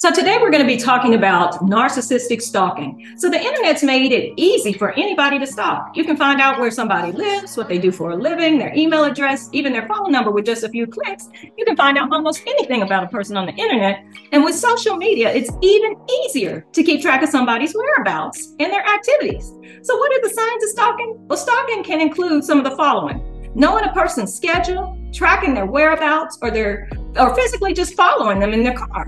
So today we're going to be talking about narcissistic stalking. So the internet's made it easy for anybody to stalk. You can find out where somebody lives, what they do for a living, their email address, even their phone number with just a few clicks. You can find out almost anything about a person on the internet. And with social media, it's even easier to keep track of somebody's whereabouts and their activities. So what are the signs of stalking? Well, stalking can include some of the following: knowing a person's schedule, tracking their whereabouts, or physically just following them in their car,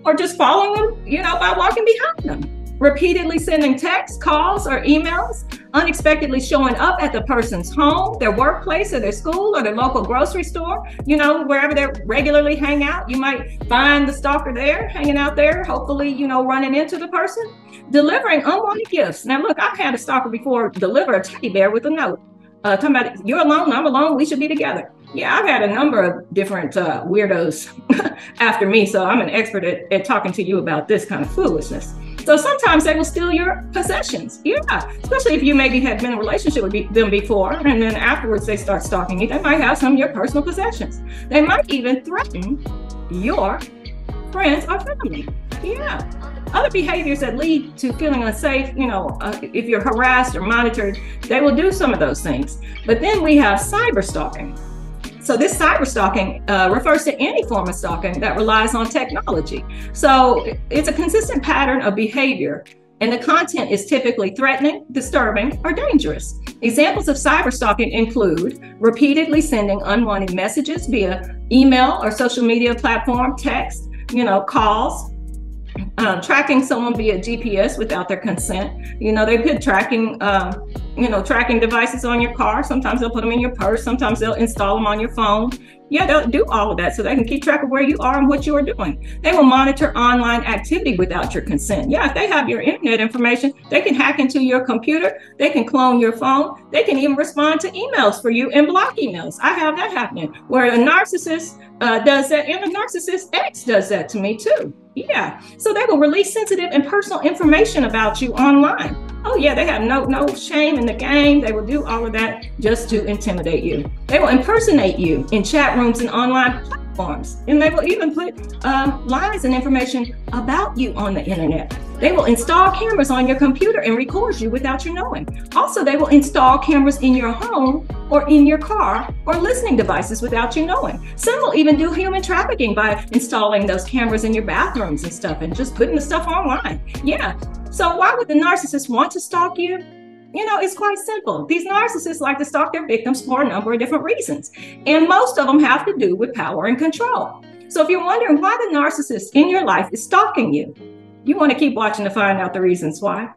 or just following them, by walking behind them. Repeatedly sending texts, calls, or emails, unexpectedly showing up at the person's home, their workplace, or their school, or their local grocery store, wherever they regularly hang out. You might find the stalker there, hanging out there, hopefully, running into the person. Delivering unwanted gifts. Now, look, I've had a stalker before deliver a teddy bear with a note. Talking about, you're alone, I'm alone, we should be together. Yeah, I've had a number of different weirdos after me, so I'm an expert at talking to you about this kind of foolishness. So sometimes they will steal your possessions. Yeah, especially if you maybe had been in a relationship with them before, and then afterwards they start stalking you. They might have some of your personal possessions. They might even threaten your friends or family. Yeah. Other behaviors that lead to feeling unsafe, if you're harassed or monitored, they will do some of those things. But then we have cyber stalking. So this cyber stalking refers to any form of stalking that relies on technology. So it's a consistent pattern of behavior, and the content is typically threatening, disturbing, or dangerous. Examples of cyber stalking include repeatedly sending unwanted messages via email or social media platform, text, calls, tracking someone via GPS without their consent. They put tracking devices on your car. Sometimes they'll put them in your purse. Sometimes they'll install them on your phone. Yeah, they'll do all of that so they can keep track of where you are and what you are doing. They will monitor online activity without your consent. Yeah, if they have your internet information, they can hack into your computer. They can clone your phone. They can even respond to emails for you and block emails. I have that happening where a narcissist does that, and a narcissist X does that to me too. Yeah, so they will release sensitive and personal information about you online. Oh yeah, they have no shame in the game. They will do all of that just to intimidate you. They will impersonate you in chat rooms and online platforms. And they will even put lies and information about you on the internet. They will install cameras on your computer and record you without you knowing. Also, they will install cameras in your home or in your car or listening devices without you knowing. Some will even do human trafficking by installing those cameras in your bathrooms and stuff and just putting the stuff online. Yeah. So why would the narcissist want to stalk you? It's quite simple. These narcissists like to stalk their victims for a number of different reasons, and most of them have to do with power and control. So if you're wondering why the narcissist in your life is stalking you, you want to keep watching to find out the reasons why.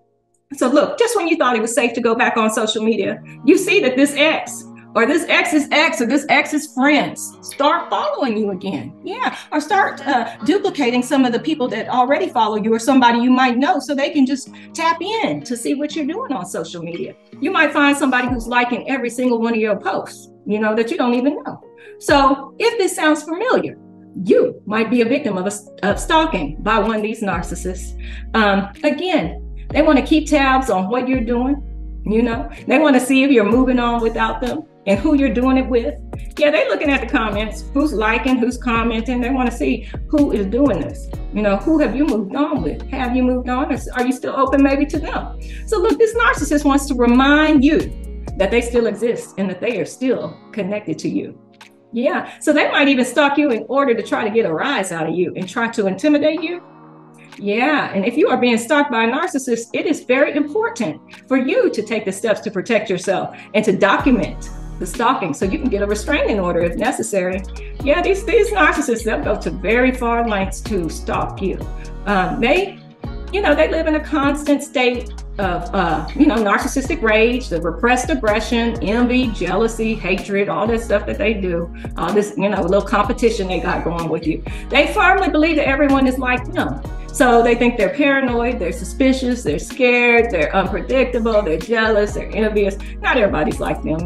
So look, just when you thought it was safe to go back on social media, you see that this ex, or this ex's ex, or this ex's friends start following you again. Yeah, or start duplicating some of the people that already follow you or somebody you might know, so they can just tap in to see what you're doing on social media. You might find somebody who's liking every single one of your posts, that you don't even know. So if this sounds familiar, you might be a victim of stalking by one of these narcissists. Again, they want to keep tabs on what you're doing. They want to see if you're moving on without them and who you're doing it with. Yeah, they're looking at the comments, who's liking, who's commenting. They want to see who is doing this. Who have you moved on with? Have you moved on, or are you still open maybe to them? So look, this narcissist wants to remind you that they still exist and that they are still connected to you. Yeah, so they might even stalk you in order to try to get a rise out of you and try to intimidate you. Yeah, and if you are being stalked by a narcissist, it is very important for you to take the steps to protect yourself and to document the stalking so you can get a restraining order if necessary. Yeah, these narcissists, they'll go to very far lengths to stalk you. They live in a constant state of, narcissistic rage, the repressed aggression, envy, jealousy, hatred, all this stuff that they do, all this, little competition they got going with you. They firmly believe that everyone is like them. So they think they're paranoid, they're suspicious, they're scared, they're unpredictable, they're jealous, they're envious. Not everybody's like them,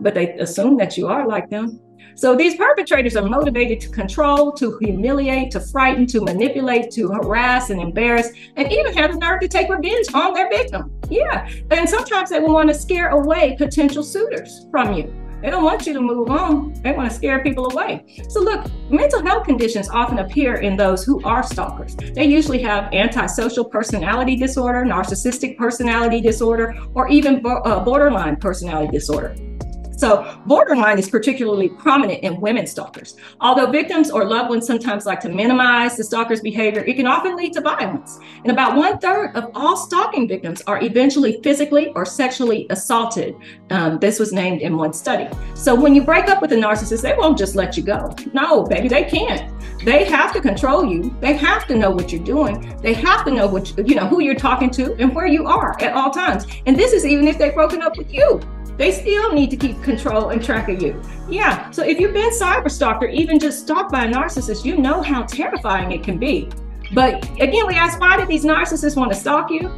but they assume that you are like them. So these perpetrators are motivated to control, to humiliate, to frighten, to manipulate, to harass and embarrass, and even have the nerve to take revenge on their victim. Yeah, and sometimes they will want to scare away potential suitors from you. They don't want you to move on. They want to scare people away. So look, mental health conditions often appear in those who are stalkers. They usually have antisocial personality disorder, narcissistic personality disorder, or even borderline personality disorder. So borderline is particularly prominent in women stalkers. Although victims or loved ones sometimes like to minimize the stalker's behavior, it can often lead to violence. And about 1/3 of all stalking victims are eventually physically or sexually assaulted. This was named in one study. So when you break up with a narcissist, they won't just let you go. No, baby, they can't. They have to control you. They have to know what you're doing. They have to know who you're talking to and where you are at all times. And this is even if they've broken up with you. They still need to keep control and track of you. Yeah, so if you've been cyber stalked or even just stalked by a narcissist, you know how terrifying it can be. But again, we ask, why do these narcissists want to stalk you?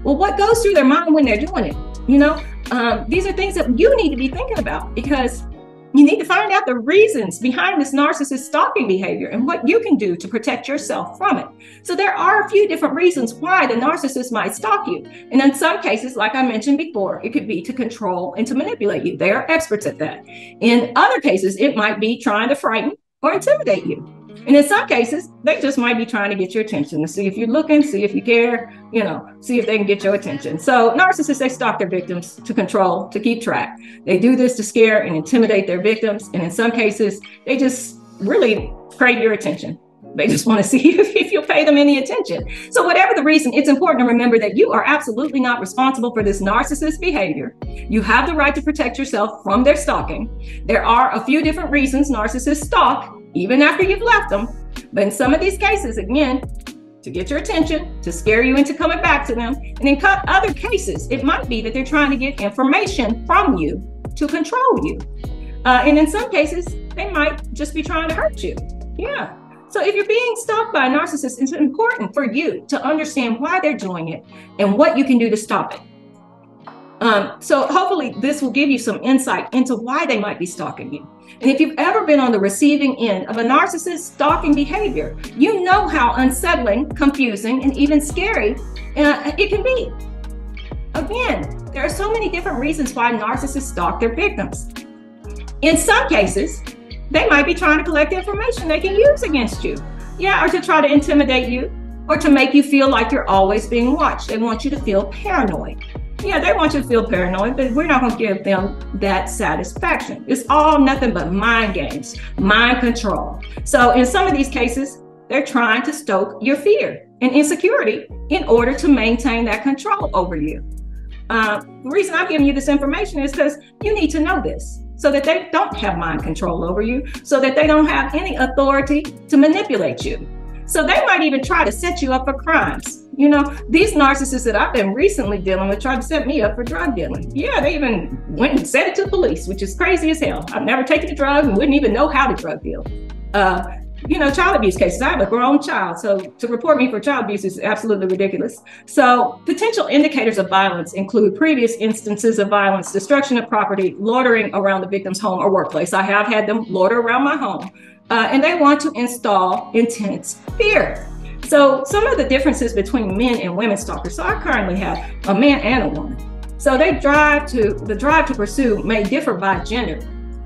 Well, what goes through their mind when they're doing it? These are things that you need to be thinking about, because you need to find out the reasons behind this narcissist stalking behavior and what you can do to protect yourself from it. So there are a few different reasons why the narcissist might stalk you. And in some cases, like I mentioned before, it could be to control and to manipulate you. They are experts at that. In other cases, it might be trying to frighten or intimidate you. And in some cases, they just might be trying to get your attention, to see if you're looking, see if you care, see if they can get your attention. So narcissists, they stalk their victims to control, to keep track. They do this to scare and intimidate their victims. And in some cases, they just really crave your attention. They just want to see if you'll pay them any attention. So whatever the reason, it's important to remember that you are absolutely not responsible for this narcissist behavior. You have the right to protect yourself from their stalking. There are a few different reasons narcissists stalk, even after you've left them. But in some of these cases, again, to get your attention, to scare you into coming back to them. And in other cases, it might be that they're trying to get information from you to control you. And in some cases, they might just be trying to hurt you. Yeah. So if you're being stalked by a narcissist, it's important for you to understand why they're doing it and what you can do to stop it. So hopefully this will give you some insight into why they might be stalking you. And if you've ever been on the receiving end of a narcissist stalking behavior, you know how unsettling, confusing, and even scary it can be. Again, there are so many different reasons why narcissists stalk their victims. In some cases, they might be trying to collect information they can use against you. Yeah, or to try to intimidate you, or to make you feel like you're always being watched. They want you to feel paranoid. Yeah, they want you to feel paranoid, but we're not going to give them that satisfaction. It's all nothing but mind games, mind control. So in some of these cases, they're trying to stoke your fear and insecurity in order to maintain that control over you. The reason I'm giving you this information is because you need to know this, so that they don't have mind control over you, so that they don't have any authority to manipulate you. So they might even try to set you up for crimes. These narcissists that I've been recently dealing with tried to set me up for drug dealing. Yeah, they even went and said it to the police, which is crazy as hell. I've never taken a drug and wouldn't even know how to drug deal. Child abuse cases. I have a grown child, so to report me for child abuse is absolutely ridiculous. So potential indicators of violence include previous instances of violence, destruction of property, loitering around the victim's home or workplace. I have had them loiter around my home. And they want to install intense fear. So some of the differences between men and women stalkers. So I currently have a man and a woman. So the drive to pursue may differ by gender.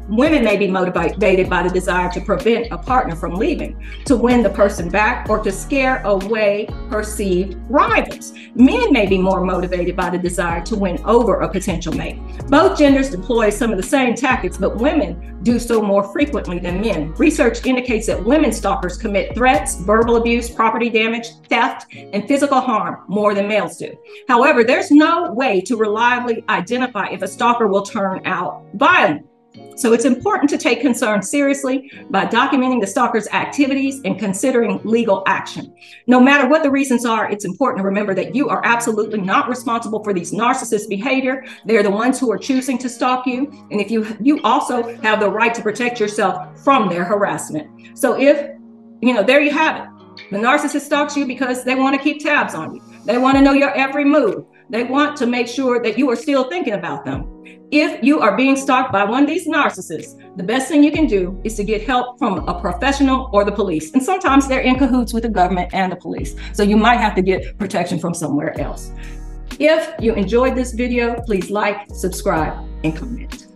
Women may be motivated by the desire to prevent a partner from leaving, to win the person back, or to scare away perceived rivals. Men may be more motivated by the desire to win over a potential mate. Both genders deploy some of the same tactics, but women do so more frequently than men. Research indicates that women stalkers commit threats, verbal abuse, property damage, theft, and physical harm more than males do. However, there's no way to reliably identify if a stalker will turn out violent. So it's important to take concern seriously by documenting the stalker's activities and considering legal action. No matter what the reasons are, it's important to remember that you are absolutely not responsible for these narcissist behavior. They're the ones who are choosing to stalk you. And if you also have the right to protect yourself from their harassment. So there you have it. The narcissist stalks you because they want to keep tabs on you. They want to know your every move. They want to make sure that you are still thinking about them. If you are being stalked by one of these narcissists, the best thing you can do is to get help from a professional or the police. And sometimes they're in cahoots with the government and the police. So you might have to get protection from somewhere else. If you enjoyed this video, please like, subscribe, and comment.